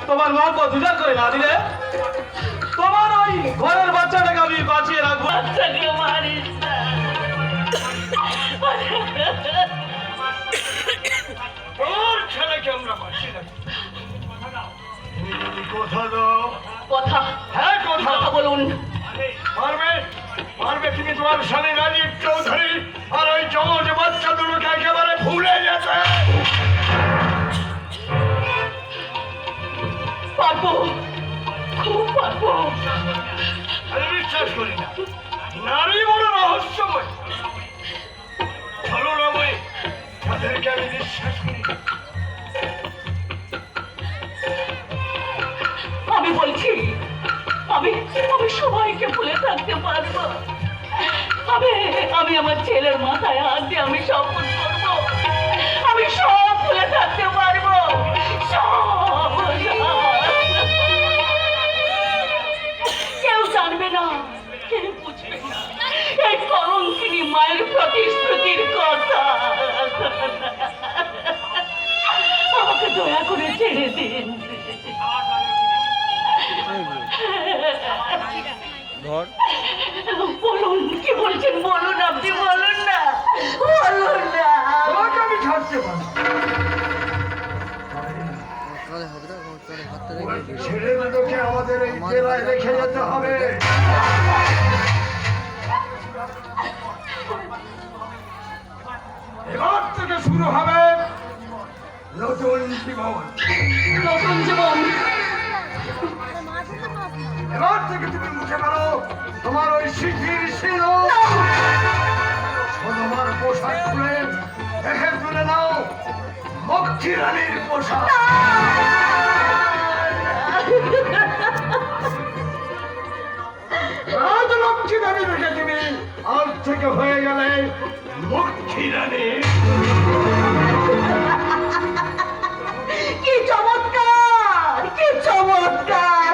তোমার মা দুজন করে না দিলে তোমার ওই ঘরের বাচ্চাটাকে আমি বাঁচিয়ে রাখবো। বাচ্চাকে মারিস না। ওর ছেলেকে আমরা বাঁচিয়ে রাখবো। কথা দাও। কথা? হ্যাঁ কথা বলুন। পারবে পারবে তুমি তোমার স্বামী রাজীব চৌধুরী আর ওই জমজ বাচ্চা দুটোকে একেবারে ভুলে যেতে? পারবো, খুব পারবো। আমি বিশ্বাস করি না, নারী বড় রহস্যময়। ছলনাময়, তাদেরকে আমি বিশ্বাস করি। আমি বলছি আমি আমি সবাইকে ভুলে থাকতে পারবো। আমি আমার ছেলের মাথায় হাত দিয়ে আমি শপথ করবো, আমি সব ভুলে থাকতে পারবো। কেউ জানবে না, কেউ বুঝবে না এই কলঙ্কিনী মায়ের প্রতিশ্রুতির কথা। আমাকে দয়া করে ছেড়ে দিন। বলুন, কি বলছেন বলুন, আপনি বলুন না, বলুন না। তোমাকে আমি ছাড়তে পারি। ছেড়ে দুটোকে আমাদের এই জেলায় রেখে যেতে হবে। এবার থেকে শুরু হবে নতুন জীবন। নতুন জীবন। এবার থেকে তুমি মুখে পারো তোমার ওই শিখির ছিল তোমার পোশাক খুলে দেখে তুলে নাও মক্ষী রানীর পোশাক। রাজলক্ষ্মী রানী রেখে তুমি আজ থেকে হয়ে গেলে মক্ষী রানী। কি চমৎকার, কি চমৎকার।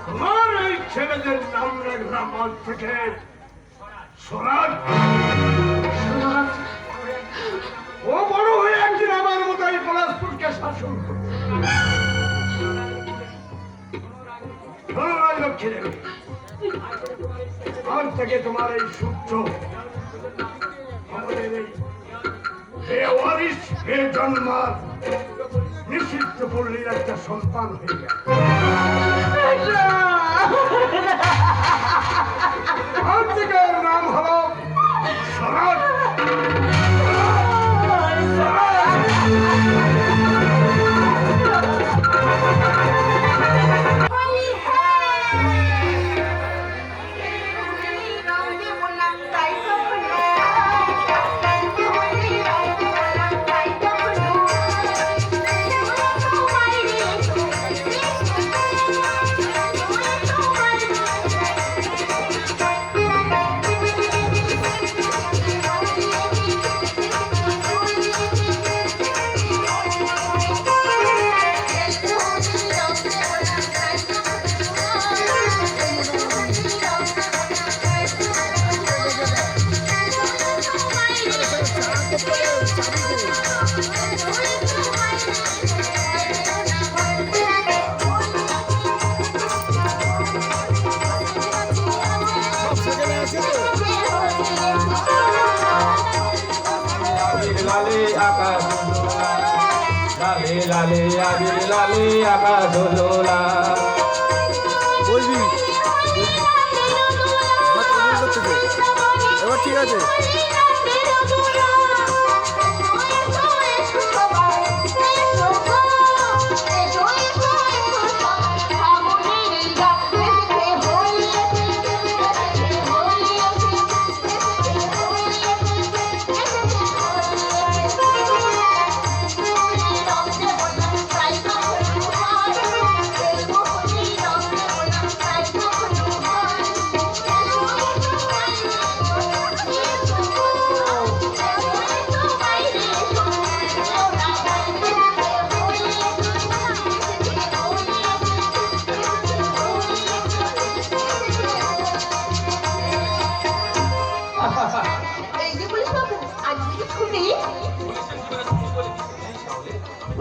তোমার এই ছেলেদের নাম রাখলাম আজ থেকে স্বরাজ। ও বড় হয়ে একদিন আমার মতো এই পলাশপুরকে শাসন করবে। রাজলক্ষ্মী দেবী, আজ থেকে তোমার এই সূর্য আমাদের এই ওয়ারিশ হে জন্মার নিষিদ্ধ পল্লীর একটা সন্তান হয়ে গেল। আজ থেকে ওর নাম হলো স্বরাজ। লালে আবির লালে আকাশ দোলা। বলবি এবার ঠিক আছে।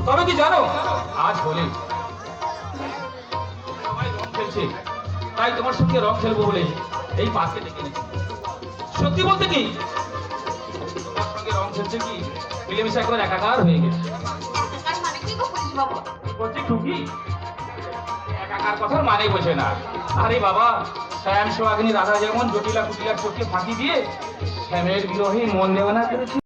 তবে কি জানো, আজ হোলি সবাই রং খেলছে, তাই তোমার সঙ্গে রং খেলবো বলে এই পার্কে ডেকে এনেছি। সত্যি বলতে কি, তোমার সঙ্গে রং খেলছে কি মিলেমিশে একবার একাকার হয়ে গেছে। মানে কি গো পুলিশ বাবু? বলছি টুকি একাকার কথার মানে বোঝে না। আরে বাবা, শ্যাম সোহাগিনী রাধা যেমন জটিলা কুটিলার চোখে ফাঁকি দিয়ে শ্যামের বিরহে মন দেওয়া না করেছে,